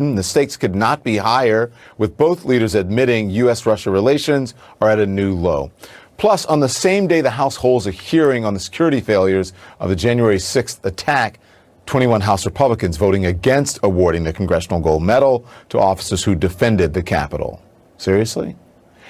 The stakes could not be higher, with both leaders admitting U.S.-Russia relations are at a new low. Plus, on the same day the House holds a hearing on the security failures of the January 6th attack, 21 House Republicans voting against awarding the Congressional Gold Medal to officers who defended the Capitol. Seriously?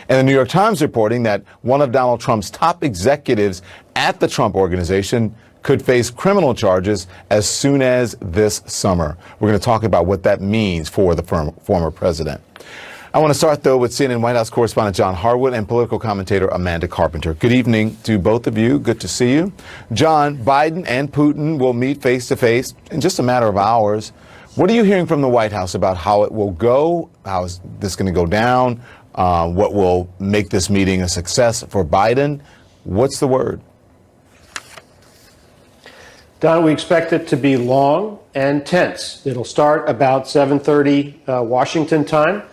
And the New York Times reporting that one of Donald Trump's top executives at the Trump Organization could face criminal charges as soon as this summer. We're going to talk about what that means for the former president. I want to start, though, with CNN White House correspondent John Harwood and political commentator Amanda Carpenter. Good evening to both of you. Good to see you. John, Biden and Putin will meet face-to-face in just a matter of hours. What are you hearing from the White House about how it will go? How is this going to go down? What will make this meeting a success for Biden? What's the word? Don, we expect it to be long and tense. It'll start about 7:30 Washington time.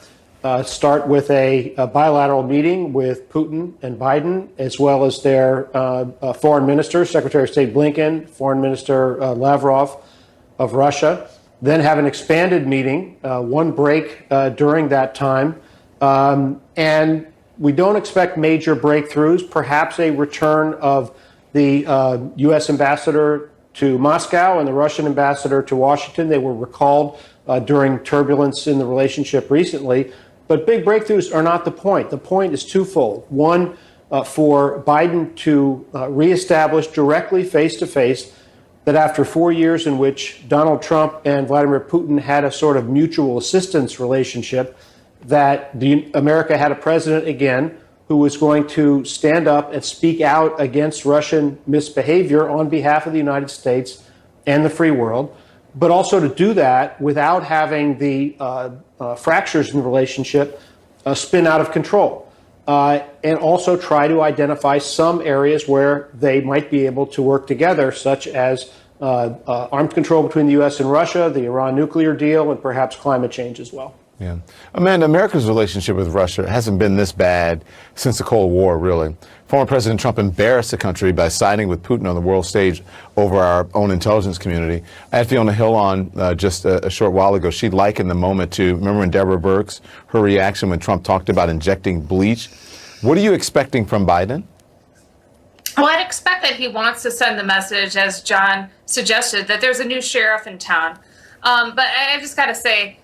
Start with a bilateral meeting with Putin and Biden, as well as their foreign ministers, Secretary of State Blinken, Foreign Minister Lavrov of Russia. Then have an expanded meeting, one break during that time. And we don't expect major breakthroughs, perhaps a return of the U.S. ambassador to Moscow and the Russian ambassador to Washington. They were recalled during turbulence in the relationship recently. But big breakthroughs are not the point. The point is twofold. One, for Biden to reestablish directly face-to-face that after 4 years in which Donald Trump and Vladimir Putin had a sort of mutual assistance relationship, that America had a president again who was going to stand up and speak out against Russian misbehavior on behalf of the United States and the free world, but also to do that without having the fractures in the relationship spin out of control, and also try to identify some areas where they might be able to work together, such as arms control between the U.S. and Russia, the Iran nuclear deal, and perhaps climate change as well. Yeah. Amanda, America's relationship with Russia hasn't been this bad since the Cold War, really. Former President Trump embarrassed the country by siding with Putin on the world stage over our own intelligence community. I had Fiona Hill on just a short while ago. She likened the moment to, remember when Deborah Birx, her reaction when Trump talked about injecting bleach? What are you expecting from Biden? Well, I'd expect that he wants to send the message, as John suggested, that there's a new sheriff in town. But I've just got to say,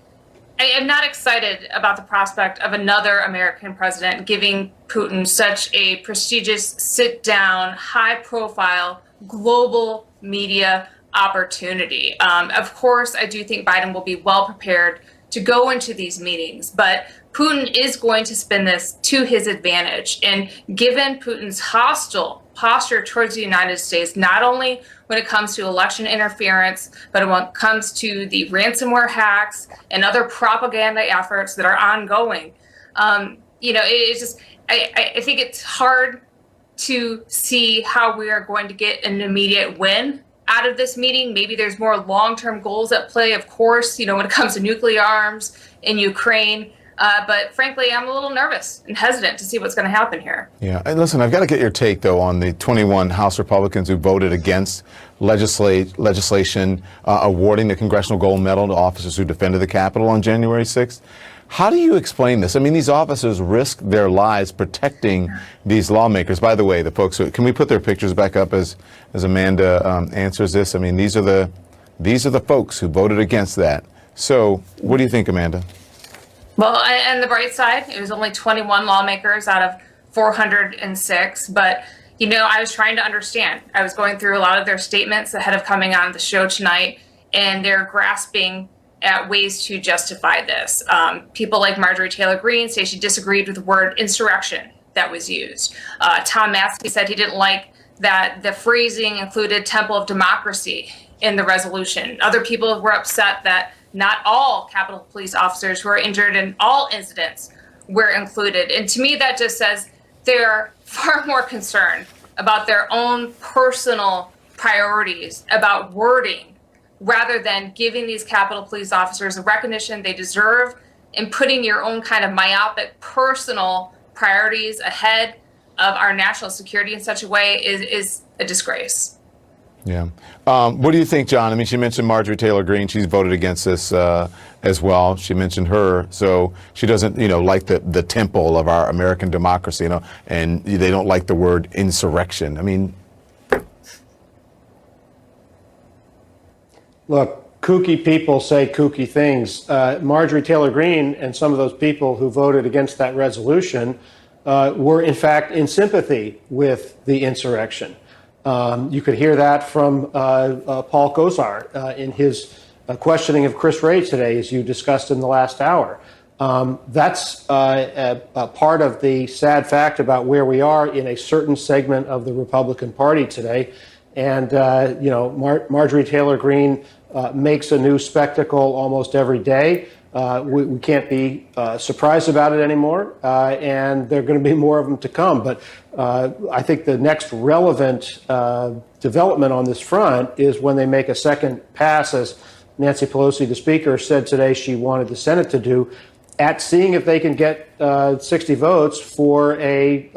I am not excited about the prospect of another American president giving Putin such a prestigious, sit-down, high-profile, global media opportunity. Of course, I do think Biden will be well prepared to go into these meetings, but Putin is going to spin this to his advantage. And given Putin's hostile posture towards the United States, not only when it comes to election interference, but when it comes to the ransomware hacks and other propaganda efforts that are ongoing, it's just, I think it's hard to see how we are going to get an immediate win out of this meeting. Maybe there's more long-term goals at play, of course, when it comes to nuclear arms in Ukraine. But frankly, I'm a little nervous and hesitant to see what's going to happen here. Yeah. And listen, I've got to get your take, though, on the 21 House Republicans who voted against legislation awarding the Congressional Gold Medal to officers who defended the Capitol on January 6th. How do you explain this? I mean, these officers risk their lives protecting these lawmakers. By the way, the folks who, can we put their pictures back up as Amanda answers this? I mean, these are the folks who voted against that. So what do you think, Amanda? Well, on the bright side, it was only 21 lawmakers out of 406. But, I was trying to understand. I was going through a lot of their statements ahead of coming on the show tonight, and they're grasping at ways to justify this. People like Marjorie Taylor Greene say she disagreed with the word insurrection that was used. Tom Massie said he didn't like that the phrasing included Temple of Democracy in the resolution. Other people were upset that not all Capitol Police officers who were injured in all incidents were included. And to me, that just says they're far more concerned about their own personal priorities, about wording, rather than giving these Capitol Police officers the recognition they deserve, and putting your own kind of myopic personal priorities ahead of our national security in such a way is a disgrace. Yeah. What do you think, John? I mean, she mentioned Marjorie Taylor Greene. She's voted against this as well. She mentioned her, so she doesn't, like the temple of our American democracy, and they don't like the word insurrection. I mean, look, kooky people say kooky things. Marjorie Taylor Greene and some of those people who voted against that resolution were, in fact, in sympathy with the insurrection. You could hear that from Paul Gosar in his questioning of Chris Wray today, as you discussed in the last hour. That's a part of the sad fact about where we are in a certain segment of the Republican Party today. And, Marjorie Taylor Greene makes a new spectacle almost every day. We can't be surprised about it anymore, and there are going to be more of them to come. But I think the next relevant development on this front is when they make a second pass, as Nancy Pelosi, the Speaker, said today she wanted the Senate to do, at seeing if they can get 60 votes for a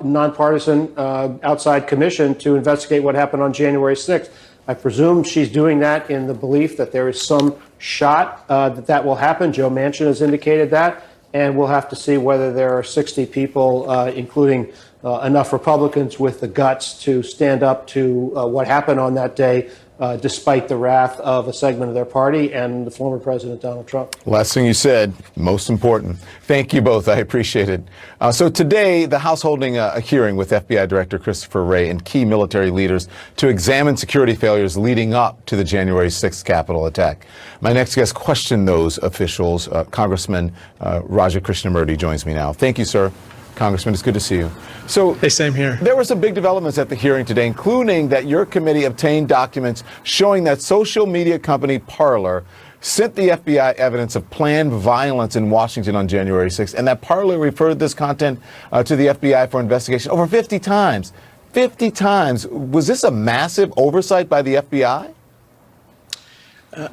nonpartisan outside commission to investigate what happened on January 6th. I presume she's doing that in the belief that there is some shot that will happen. Joe Manchin has indicated that, and we'll have to see whether there are 60 people, including enough Republicans with the guts to stand up to what happened on that day, despite the wrath of a segment of their party and the former President Donald Trump. Last thing you said, most important. Thank you both. I appreciate it. So today, the House holding a hearing with FBI Director Christopher Wray and key military leaders to examine security failures leading up to the January 6th Capitol attack. My next guest questioned those officials. Congressman Raja Krishnamurti joins me now. Thank you, sir. Congressman, it's good to see you. So, hey, same here. There were some big developments at the hearing today, including that your committee obtained documents showing that social media company Parler sent the FBI evidence of planned violence in Washington on January 6th, and that Parler referred this content to the FBI for investigation over 50 times. 50 times. Was this a massive oversight by the FBI?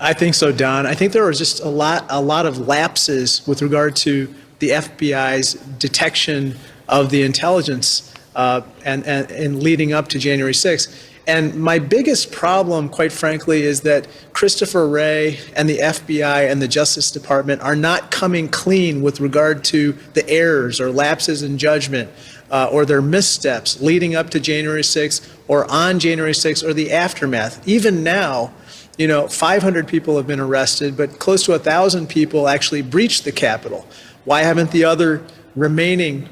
I think so, Don. I think there was just a lot of lapses with regard to the FBI's detection of the intelligence and leading up to January 6th. And my biggest problem, quite frankly, is that Christopher Wray and the FBI and the Justice Department are not coming clean with regard to the errors or lapses in judgment or their missteps leading up to January 6th or on January 6th or the aftermath. Even now, 500 people have been arrested, but close to 1,000 people actually breached the Capitol. Why haven't the other remaining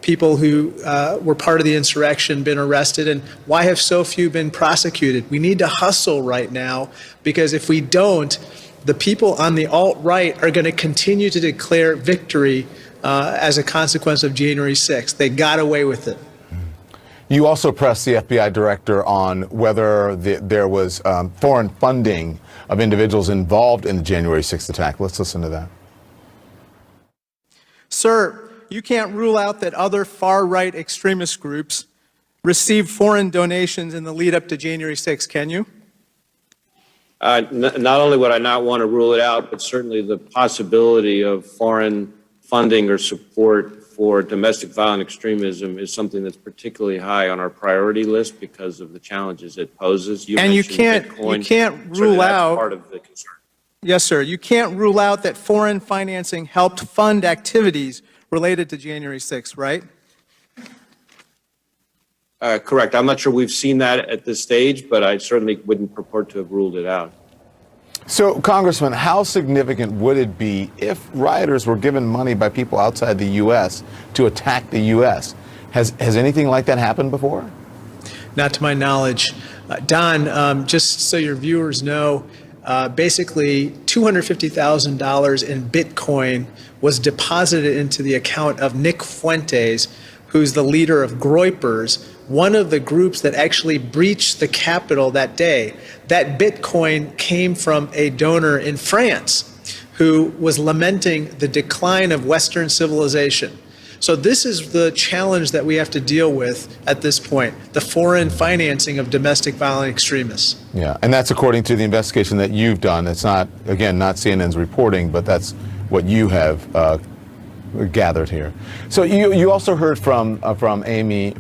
people who were part of the insurrection been arrested, and why have so few been prosecuted? We need to hustle right now, because if we don't, the people on the alt-right are going to continue to declare victory as a consequence of January 6th. They got away with it. You also pressed the FBI director on whether there was foreign funding of individuals involved in the January 6th attack. Let's listen to that. Sir, you can't rule out that other far-right extremist groups received foreign donations in the lead-up to January 6th, can you? Not only would I not want to rule it out, but certainly the possibility of foreign funding or support for domestic violent extremism is something that's particularly high on our priority list because of the challenges it poses. And you can't rule out part of the concern. Yes, sir. You can't rule out that foreign financing helped fund activities related to January 6th, right? Correct. I'm not sure we've seen that at this stage, but I certainly wouldn't purport to have ruled it out. So, Congressman, how significant would it be if rioters were given money by people outside the U.S. to attack the U.S.? Has anything like that happened before? Not to my knowledge. Don, just so your viewers know, basically $250,000 in Bitcoin was deposited into the account of Nick Fuentes, who's the leader of Groypers, one of the groups that actually breached the Capitol that day. That Bitcoin came from a donor in France who was lamenting the decline of Western civilization. So this is the challenge that we have to deal with at this point, the foreign financing of domestic violent extremists. Yeah, and that's according to the investigation that you've done. It's not, again, not CNN's reporting, but that's what you have gathered here. So you also heard from Army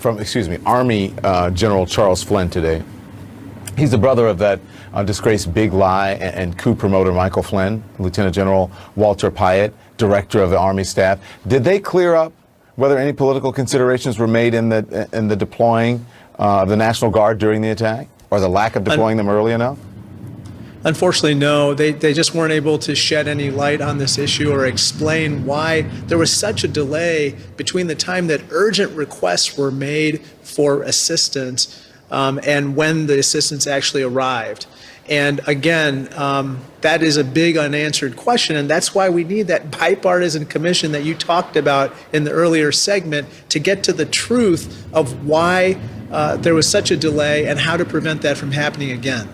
General Charles Flynn today. He's the brother of that disgraced big lie and coup promoter Michael Flynn, Lieutenant General Walter Pyatt, director of the Army staff. Did they clear up whether any political considerations were made in the deploying of the National Guard during the attack, or the lack of deploying them early enough? Unfortunately, no. They just weren't able to shed any light on this issue or explain why there was such a delay between the time that urgent requests were made for assistance and when the assistance actually arrived. And again, that is a big unanswered question, and that's why we need that bipartisan commission that you talked about in the earlier segment to get to the truth of why there was such a delay and how to prevent that from happening again.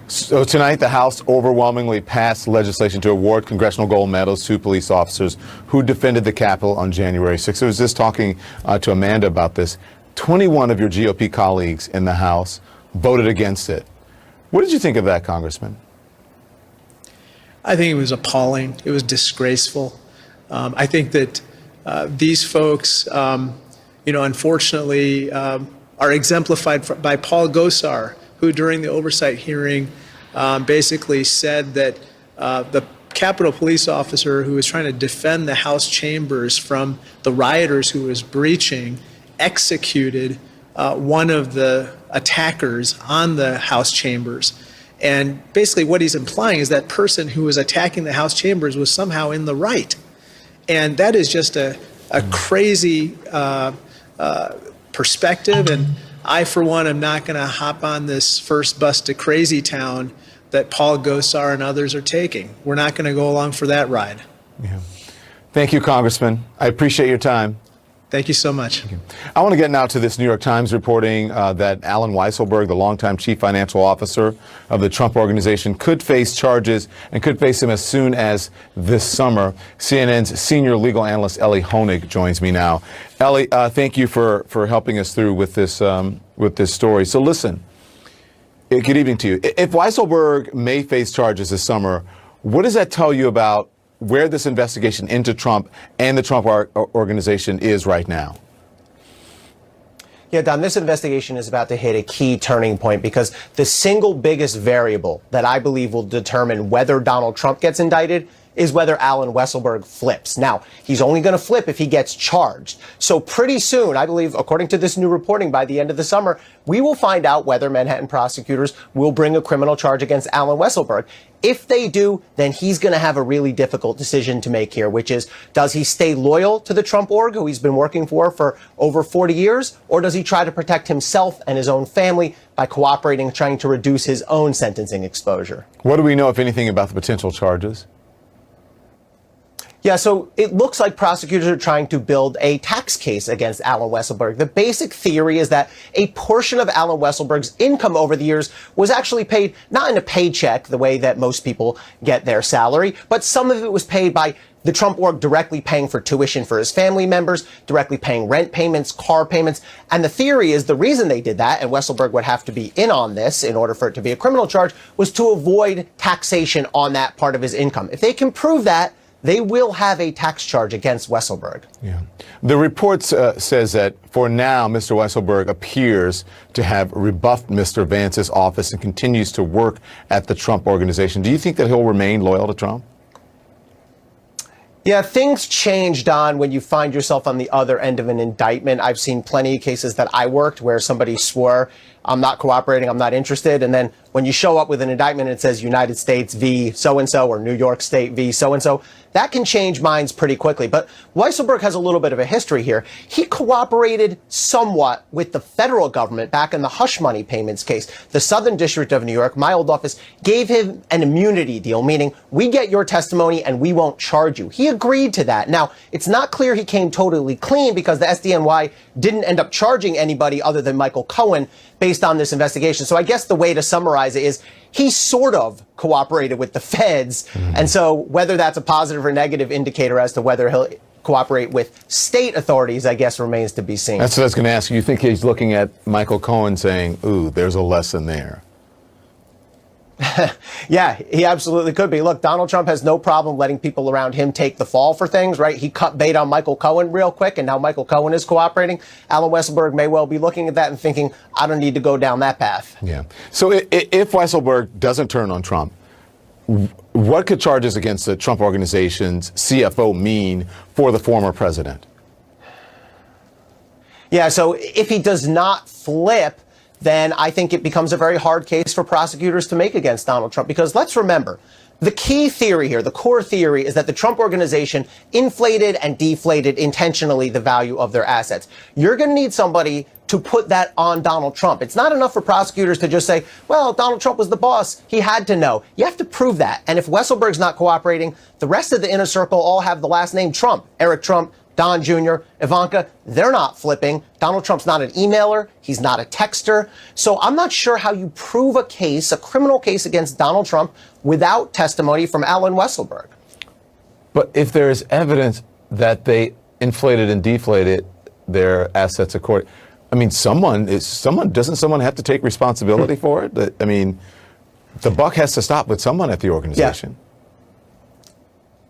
So tonight, the House overwhelmingly passed legislation to award congressional gold medals to police officers who defended the Capitol on January 6th. I was just talking to Amanda about this. 21 of your GOP colleagues in the House voted against it. What did you think of that, Congressman? I think it was appalling. It was disgraceful. I think that these folks, unfortunately, are exemplified by Paul Gosar, who during the oversight hearing basically said that the Capitol police officer who was trying to defend the House chambers from the rioters who was breaching executed one of the attackers on the House chambers. And basically what he's implying is that person who was attacking the House chambers was somehow in the right. And that is just a crazy perspective. And I, for one, am not going to hop on this first bus to crazy town that Paul Gosar and others are taking. We're not going to go along for that ride. Yeah. Thank you, Congressman. I appreciate your time. Thank you so much. I want to get now to this New York Times reporting that Alan Weisselberg, the longtime chief financial officer of the Trump Organization, could face charges and could face them as soon as this summer. CNN's senior legal analyst Ellie Honig joins me now. Ellie, thank you for helping us through with this story. So listen, good evening to you. If Weisselberg may face charges this summer, what does that tell you about where this investigation into Trump and the Trump Organization is right now? Yeah, Don, this investigation is about to hit a key turning point because the single biggest variable that I believe will determine whether Donald Trump gets indicted is whether Alan Weisselberg flips. Now, he's only going to flip if he gets charged. So pretty soon, I believe, according to this new reporting, by the end of the summer, we will find out whether Manhattan prosecutors will bring a criminal charge against Alan Weisselberg. If they do, then he's going to have a really difficult decision to make here, which is, does he stay loyal to the Trump org, who he's been working for over 40 years, or does he try to protect himself and his own family by cooperating, trying to reduce his own sentencing exposure? What do we know, if anything, about the potential charges? Yeah, so it looks like prosecutors are trying to build a tax case against Alan Weisselberg. The basic theory is that a portion of Alan Weisselberg's income over the years was actually paid not in a paycheck, the way that most people get their salary, but some of it was paid by the Trump org directly paying for tuition for his family members, directly paying rent payments, car payments. And the theory is the reason they did that, and Weisselberg would have to be in on this in order for it to be a criminal charge, was to avoid taxation on that part of his income. If they can prove that, they will have a tax charge against Weisselberg. Yeah. The report says that for now, Mr. Weisselberg appears to have rebuffed Mr. Vance's office and continues to work at the Trump Organization. Do you think that he'll remain loyal to Trump? Yeah, things change, Don, when you find yourself on the other end of an indictment. I've seen plenty of cases that I worked where somebody swore, I'm not cooperating, I'm not interested. And then when you show up with an indictment, it says United States v. so-and-so or New York State v. so-and-so. That can change minds pretty quickly. But Weisselberg has a little bit of a history here. He cooperated somewhat with the federal government back in the hush money payments case. The Southern District of New York, my old office, gave him an immunity deal, meaning we get your testimony and we won't charge you. He agreed to that. Now, it's not clear he came totally clean because the SDNY didn't end up charging anybody other than Michael Cohen based on this investigation. So I guess the way to summarize it is he sort of cooperated with the feds. And so whether that's a positive or negative indicator as to whether he'll cooperate with state authorities, I guess, remains to be seen. That's what I was going to ask you. You think he's looking at Michael Cohen saying, ooh, there's a lesson there? Yeah, he absolutely could be. Look, Donald Trump has no problem letting people around him take the fall for things, right? He cut bait on Michael Cohen real quick, and now Michael Cohen is cooperating. Allen Weisselberg may well be looking at that and thinking, I don't need to go down that path. Yeah. So if Weisselberg doesn't turn on Trump, what could charges against the Trump Organization's CFO mean for the former president? Yeah, so if he does not flip, then I think it becomes a very hard case for prosecutors to make against Donald Trump. Because let's remember, the key theory here, the core theory, is that the Trump Organization inflated and deflated intentionally the value of their assets. You're going to need somebody to put that on Donald Trump. It's not enough for prosecutors to just say, well, Donald Trump was the boss. He had to know. You have to prove that. And if Weisselberg's not cooperating, the rest of the inner circle all have the last name Trump. Eric Trump, Don Jr., Ivanka, they're not flipping. Donald Trump's not an emailer. He's not a texter. So I'm not sure how you prove a case, a criminal case against Donald Trump without testimony from Allen Weisselberg. But if there is evidence that they inflated and deflated their assets according, I mean, doesn't someone have to take responsibility for it? I mean, the buck has to stop with someone at the organization.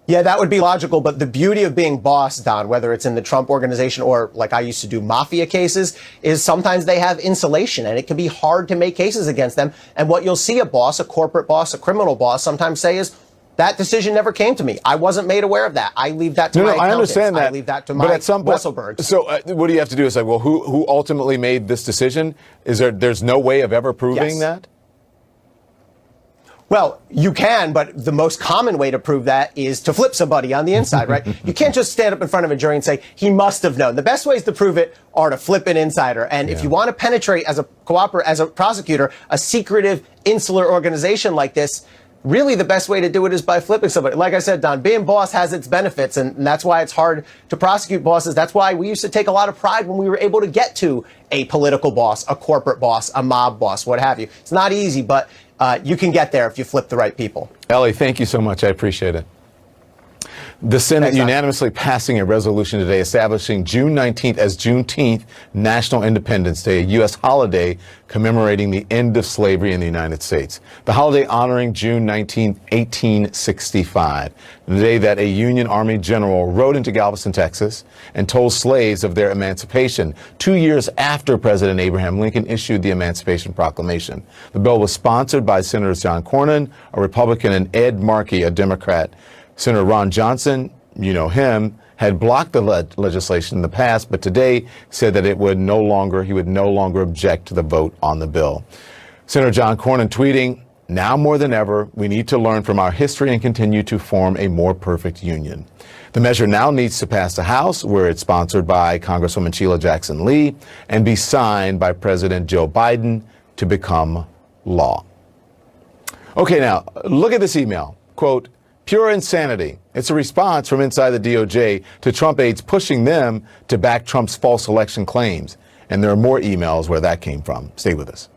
Yeah, that would be logical. But the beauty of being boss, Don, whether it's in the Trump Organization or like I used to do mafia cases, is sometimes they have insulation and it can be hard to make cases against them. And what you'll see a boss, a corporate boss, a criminal boss sometimes say is, that decision never came to me. I wasn't made aware of that. I leave that to my accountants. I understand that. I leave that to my Weisselbergs. So what do you have to do? Is like, well, who ultimately made this decision? There's no way of ever proving that? Well, you can, but the most common way to prove that is to flip somebody on the inside, right? You can't just stand up in front of a jury and say, he must have known. The best ways to prove it are to flip an insider. And if you want to penetrate as a prosecutor, a secretive, insular organization like this, really the best way to do it is by flipping somebody. Like I said, Don, being boss has its benefits, and that's why it's hard to prosecute bosses. That's why we used to take a lot of pride when we were able to get to a political boss, a corporate boss, a mob boss, what have you. It's not easy, but you can get there if you flip the right people. Ellie, thank you so much. I appreciate it. The Senate unanimously passing a resolution today establishing June 19th as Juneteenth, National Independence Day, a U.S. holiday commemorating the end of slavery in the United States. The holiday honoring June 19, 1865, the day that a Union Army general rode into Galveston, Texas, and told slaves of their emancipation, 2 years after President Abraham Lincoln issued the Emancipation Proclamation. The bill was sponsored by Senators John Cornyn, a Republican, and Ed Markey, a Democrat. Senator Ron Johnson, you know him, had blocked the legislation in the past, but today said that he would no longer object to the vote on the bill. Senator John Cornyn tweeting, "Now more than ever, we need to learn from our history and continue to form a more perfect union." The measure now needs to pass the House, where it's sponsored by Congresswoman Sheila Jackson Lee, and be signed by President Joe Biden to become law. Okay, now, look at this email. Quote, "Pure insanity." It's a response from inside the DOJ to Trump aides pushing them to back Trump's false election claims. And there are more emails where that came from. Stay with us.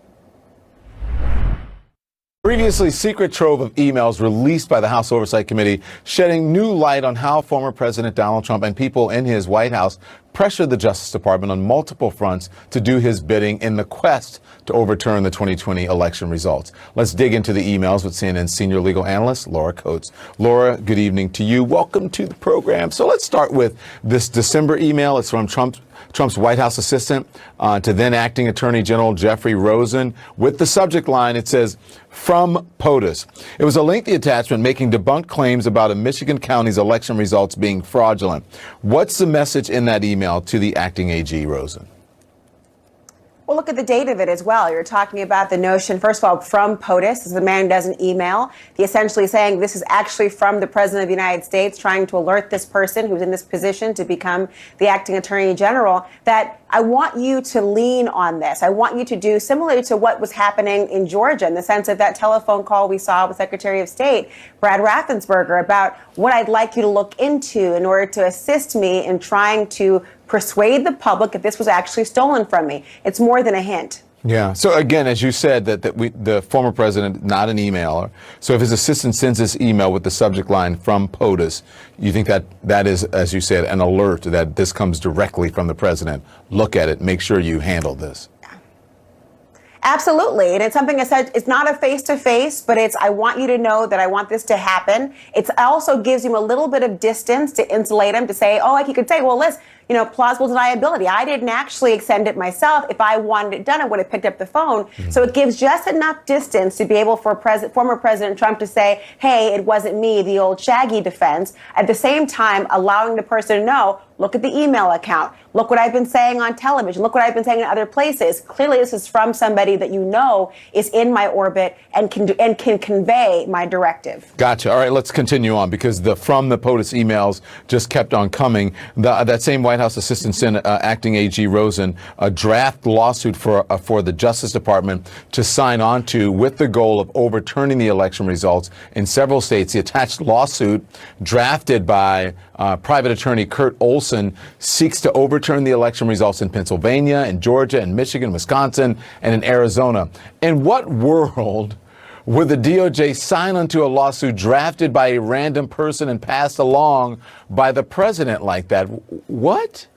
Previously, secret trove of emails released by the House Oversight Committee shedding new light on how former President Donald Trump and people in his White House pressured the Justice Department on multiple fronts to do his bidding in the quest to overturn the 2020 election results. Let's dig into the emails with CNN's senior legal analyst, Laura Coates. Laura, good evening to you. Welcome to the program. So let's start with this December email. It's from Trump's White House assistant to then acting Attorney General Jeffrey Rosen. With the subject line, it says, "From POTUS." It was a lengthy attachment making debunked claims about a Michigan county's election results being fraudulent. What's the message in that email to the acting AG, Rosen? Well, look at the date of it as well. You're talking about the notion, first of all, from POTUS. This is a man who does an email. He essentially saying this is actually from the President of the United States, trying to alert this person who's in this position to become the acting Attorney General that I want you to lean on this. I want you to do similar to what was happening in Georgia in the sense of that telephone call we saw with Secretary of State Brad Raffensperger about what I'd like you to look into in order to assist me in trying to persuade the public that this was actually stolen from me. It's more than a hint. Yeah. So again, as you said, the former president, not an emailer. So if his assistant sends this email with the subject line "from POTUS," you think that is, as you said, an alert that this comes directly from the president. Look at it. Make sure you handle this. Absolutely. And it's something I said, it's not a face-to-face, but it's, I want you to know that I want this to happen. It also gives him a little bit of distance to insulate him, to say, oh, like he could say, well, listen, plausible deniability. I didn't actually send it myself. If I wanted it done, I would have picked up the phone. So it gives just enough distance to be able for former President Trump to say, hey, it wasn't me, the old Shaggy defense. At the same time, allowing the person to know, look at the email account. Look what I've been saying on television. Look what I've been saying in other places. Clearly, this is from somebody that is in my orbit and can convey my directive. Gotcha. All right, let's continue on, because from the POTUS emails just kept on coming. That same White House Assistant Senate Acting AG Rosen, a draft lawsuit for the Justice Department to sign on to, with the goal of overturning the election results in several states. The attached lawsuit, drafted by private attorney Kurt Olson, seeks to overturn the election results in Pennsylvania, in Georgia, in Michigan, Wisconsin, and in Arizona. In what world would the DOJ sign onto a lawsuit drafted by a random person and passed along by the president like that? What?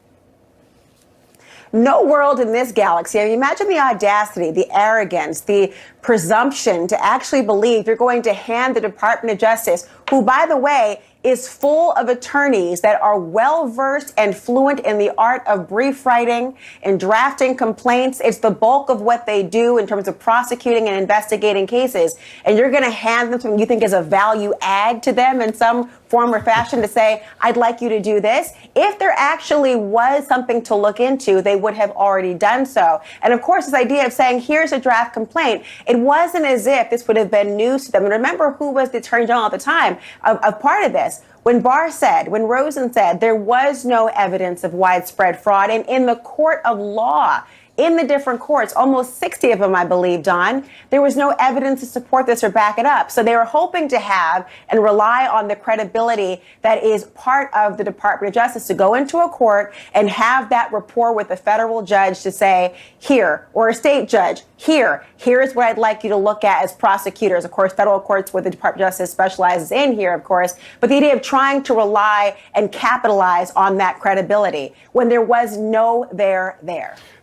No world in this galaxy. I mean, imagine the audacity, the arrogance, the presumption to actually believe you're going to hand the Department of Justice, who, by the way, is full of attorneys that are well-versed and fluent in the art of brief writing and drafting complaints. It's the bulk of what they do in terms of prosecuting and investigating cases. And you're going to hand them something you think is a value add to them in some form or fashion to say, I'd like you to do this. If there actually was something to look into, they would have already done so. And of course, this idea of saying, here's a draft complaint, it wasn't as if this would have been news to them. And remember who was the Attorney General at the time of part of this. When Rosen said there was no evidence of widespread fraud, and in the court of law, in the different courts, almost 60 of them, I believe, Don, there was no evidence to support this or back it up. So they were hoping to have and rely on the credibility that is part of the Department of Justice to go into a court and have that rapport with a federal judge to say, here, or a state judge, here's what I'd like you to look at as prosecutors. Of course, federal courts where the Department of Justice specializes in here, of course, but the idea of trying to rely and capitalize on that credibility when there was no there.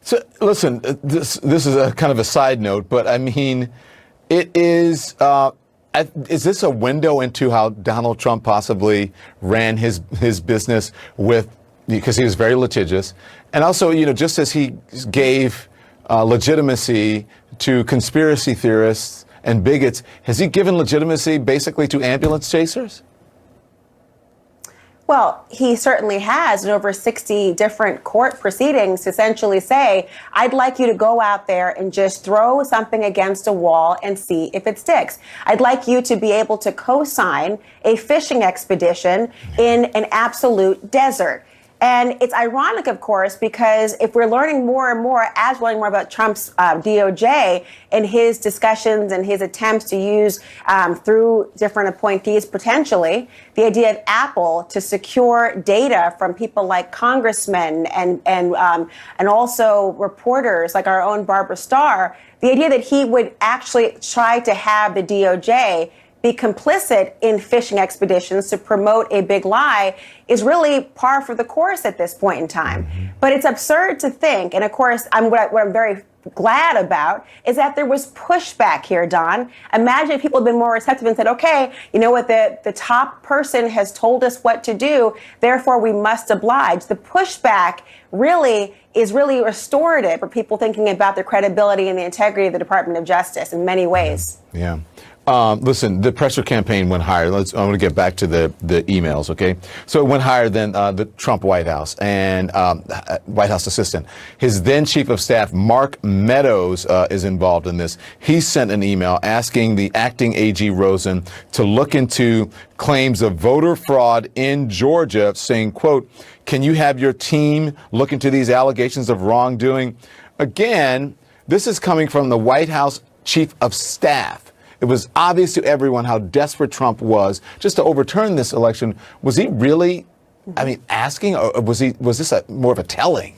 So, listen, this is a kind of a side note, but I mean, it is this a window into how Donald Trump possibly ran his business because he was very litigious, and also, just as he gave legitimacy to conspiracy theorists and bigots, has he given legitimacy basically to ambulance chasers? Well, he certainly has in over 60 different court proceedings to essentially say, I'd like you to go out there and just throw something against a wall and see if it sticks. I'd like you to be able to co-sign a fishing expedition in an absolute desert. And it's ironic, of course, because if we're learning more and more, as we're learning more about Trump's DOJ and his discussions and his attempts to use through different appointees, potentially, the idea of Apple to secure data from people like congressmen and also reporters like our own Barbara Starr, the idea that he would actually try to have the DOJ be complicit in fishing expeditions to promote a big lie is really par for the course at this point in time. But it's absurd to think, and of course, what I'm very glad about is that there was pushback here, Don. Imagine if people had been more receptive and said, okay, you know what, the top person has told us what to do, therefore we must oblige. The pushback is really restorative for people thinking about the credibility and the integrity of the Department of Justice in many ways. Yeah. Listen, the pressure campaign went higher. I want to get back to the emails, okay? So it went higher than the Trump White House and White House assistant. His then chief of staff, Mark Meadows, is involved in this. He sent an email asking the acting AG Rosen to look into claims of voter fraud in Georgia, saying, quote, can you have your team look into these allegations of wrongdoing? Again, this is coming from the White House chief of staff. It was obvious to everyone how desperate Trump was just to overturn this election. Was he really, asking, or was this more of a telling?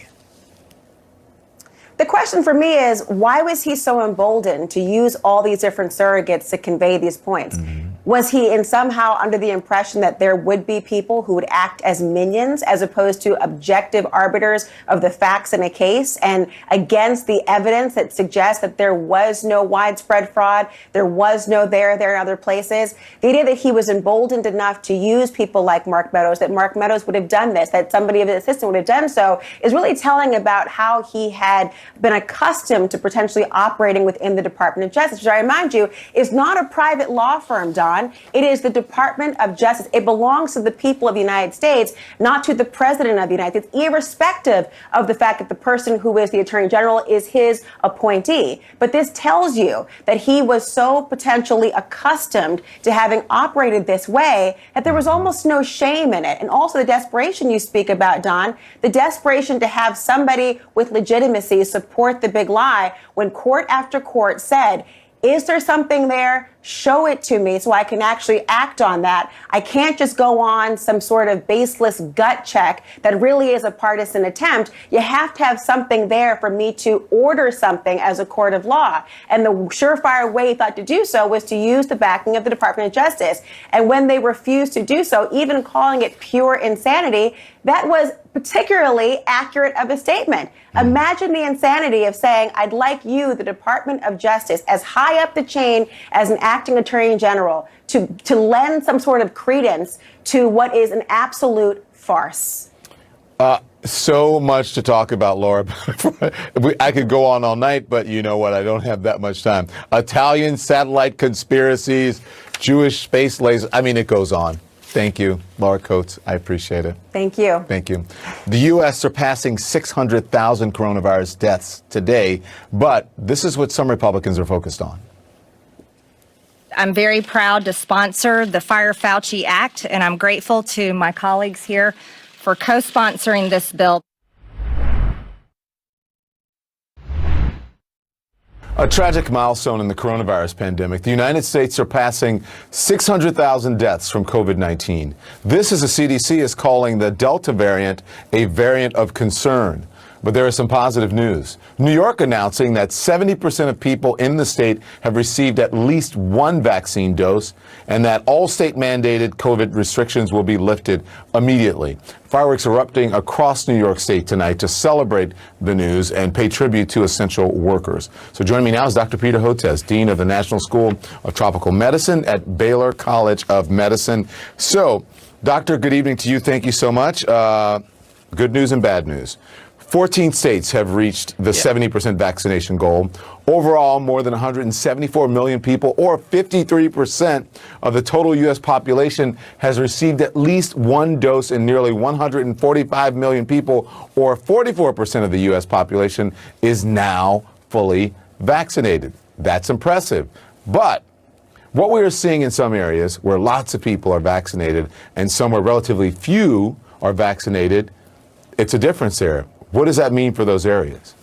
The question for me is, why was he so emboldened to use all these different surrogates to convey these points? Was he in somehow under the impression that there would be people who would act as minions as opposed to objective arbiters of the facts in a case, and against the evidence that suggests that there was no widespread fraud, there was no there in other places? The idea that he was emboldened enough to use people like Mark Meadows, that Mark Meadows would have done this, that somebody of his assistant would have done so, is really telling about how he had been accustomed to potentially operating within the Department of Justice, which I remind you is not a private law firm, Don. It is the Department of Justice. It belongs to the people of the United States, not to the President of the United States, irrespective of the fact that the person who is the Attorney General is his appointee. But this tells you that he was so potentially accustomed to having operated this way that there was almost no shame in it. And also the desperation you speak about, Don, the desperation to have somebody with legitimacy support the big lie when court after court said, is there something there? Show it to me so I can actually act on that. I can't just go on some sort of baseless gut check that really is a partisan attempt. You have to have something there for me to order something as a court of law. And the surefire way he thought to do so was to use the backing of the Department of Justice. And when they refused to do so, even calling it pure insanity, that was particularly accurate of a statement. Imagine the insanity of saying, I'd like you, the Department of Justice, as high up the chain as an acting attorney general, to lend some sort of credence to what is an absolute farce. So much to talk about, Laura. I could go on all night, but you know what? I don't have that much time. Italian satellite conspiracies, Jewish space lasers. I mean, it goes on. Thank you, Laura Coates. I appreciate it. Thank you. Thank you. The U.S. surpassing 600,000 coronavirus deaths today, but this is what some Republicans are focused on. I'm very proud to sponsor the Fire Fauci Act, and I'm grateful to my colleagues here for co-sponsoring this bill. A tragic milestone in the coronavirus pandemic, the United States surpassing 600,000 deaths from COVID-19. This, as the CDC is calling the Delta variant, a variant of concern. But there is some positive news. New York announcing that 70% of people in the state have received at least one vaccine dose, and that all state-mandated COVID restrictions will be lifted immediately. Fireworks erupting across New York State tonight to celebrate the news and pay tribute to essential workers. So joining me now is Dr. Peter Hotez, Dean of the National School of Tropical Medicine at Baylor College of Medicine. So, Doctor, good evening to you. Thank you so much. Good news and bad news. 14 states have reached the 70% vaccination goal. Overall, more than 174 million people, or 53% of the total U.S. population, has received at least one dose, and nearly 145 million people, or 44% of the U.S. population, is now fully vaccinated. That's impressive. But what we are seeing in some areas where lots of people are vaccinated and some where relatively few are vaccinated, it's a difference there. What does that mean for those areas?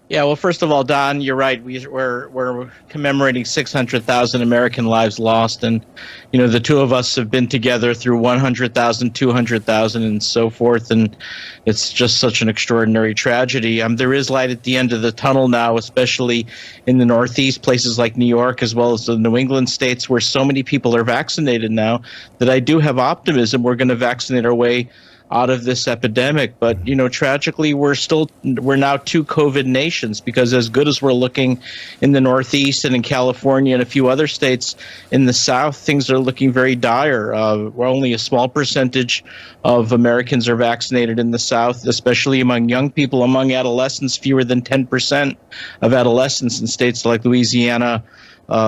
Yeah, well, first of all, Don, you're right. We're commemorating 600,000 American lives lost. And, you know, the two of us have been together through 100,000, 200,000 and so forth. And it's just such an extraordinary tragedy. There is light at the end of the tunnel now, especially in the Northeast, places like New York, as well as the New England states, where so many people are vaccinated now that I do have optimism we're going to vaccinate our way out of this epidemic. But, you know, tragically, we're now two COVID nations, because as good as we're looking in the Northeast and in California and a few other states in the South, things are looking very dire. We're only a small percentage of Americans are vaccinated in the South, especially among young people. Among adolescents, fewer than 10% of adolescents in states like Louisiana,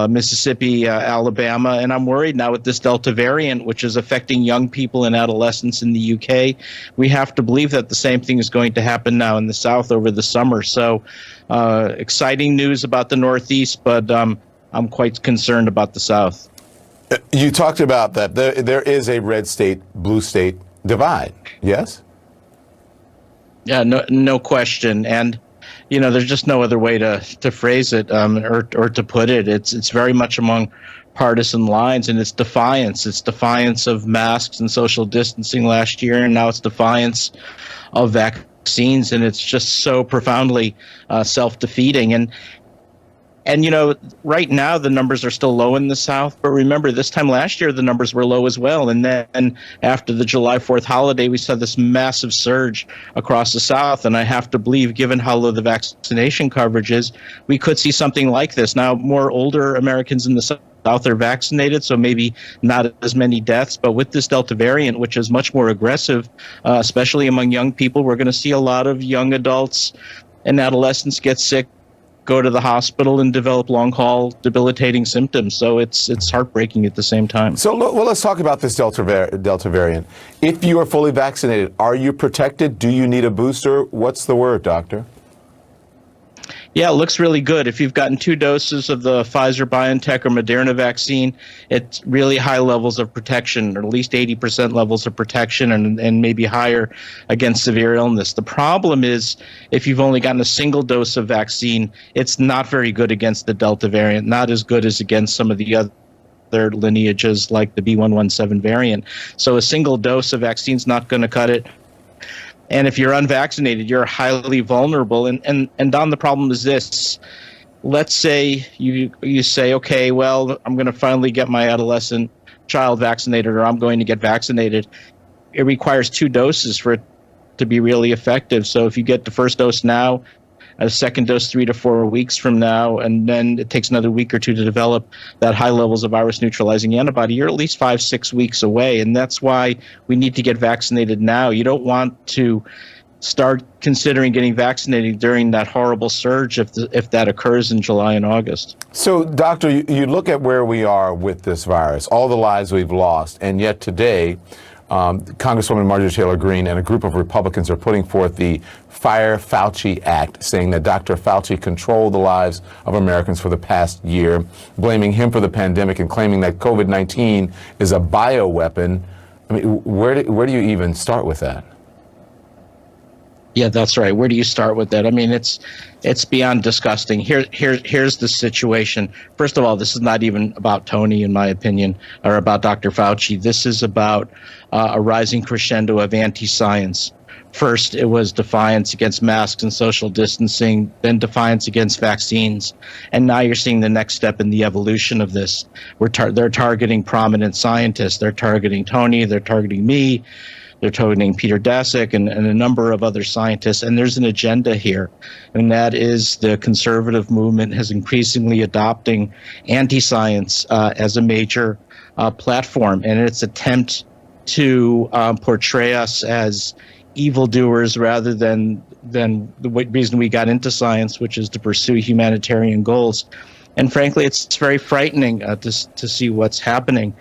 Mississippi, Alabama, and I'm worried now with this Delta variant, which is affecting young people and adolescents in the UK. We have to believe that the same thing is going to happen now in the South over the summer. So exciting news about the Northeast, but I'm quite concerned about the South. You talked about that. There is a red state, blue state divide, yes? Yeah, no question. And you know, there's just no other way to phrase it or to put it. It's very much among partisan lines, and it's defiance. It's defiance of masks and social distancing last year, and now it's defiance of vaccines, and it's just so profoundly self-defeating. And And, right now the numbers are still low in the South. But remember, this time last year, the numbers were low as well. And then after the July 4th holiday, we saw this massive surge across the South. And I have to believe, given how low the vaccination coverage is, we could see something like this. Now, more older Americans in the South are vaccinated, so maybe not as many deaths. But with this Delta variant, which is much more aggressive, especially among young people, we're going to see a lot of young adults and adolescents get sick, go to the hospital, and develop long-haul debilitating symptoms. So it's heartbreaking at the same time. So let's talk about this Delta variant. If you are fully vaccinated, are you protected? Do you need a booster? What's the word, doctor? Yeah, it looks really good. If you've gotten 2 doses of the Pfizer, BioNTech, or Moderna vaccine, it's really high levels of protection, or at least 80% levels of protection, and maybe higher against severe illness. The problem is, if you've only gotten a single dose of vaccine, it's not very good against the Delta variant, not as good as against some of the other lineages like the B117 variant. So a single dose of vaccine is not going to cut it. And if you're unvaccinated, you're highly vulnerable. And Don, the problem is this. Let's say you say, okay, well, I'm going to finally get my adolescent child vaccinated, or I'm going to get vaccinated. It requires 2 doses for it to be really effective. So if you get the first dose now, a second dose 3 to 4 weeks from now, and then it takes another week or 2 to develop that high levels of virus neutralizing antibody, you're at least 5-6 weeks away. And that's why we need to get vaccinated now. You don't want to start considering getting vaccinated during that horrible surge if that occurs in July and August. So, doctor, you look at where we are with this virus, all the lives we've lost, and yet today, Congresswoman Marjorie Taylor Greene and a group of Republicans are putting forth the Fire Fauci Act, saying that Dr. Fauci controlled the lives of Americans for the past year, blaming him for the pandemic and claiming that COVID-19 is a bioweapon. I mean, where do you even start with that? Yeah, that's right. Where do you start with that? I mean, it's beyond disgusting. Here's the situation. First of all, this is not even about Tony, in my opinion, or about Dr. Fauci. This is about a rising crescendo of anti-science. First, it was defiance against masks and social distancing, then defiance against vaccines. And now you're seeing the next step in the evolution of this. They're targeting prominent scientists. They're targeting Tony. They're targeting me. They're targeting Peter Daszak and a number of other scientists. And there's an agenda here, and that is the conservative movement is increasingly adopting anti-science as a major platform, and its attempt to portray us as evildoers rather than the reason we got into science, which is to pursue humanitarian goals. And frankly, it's very frightening to see what's happening.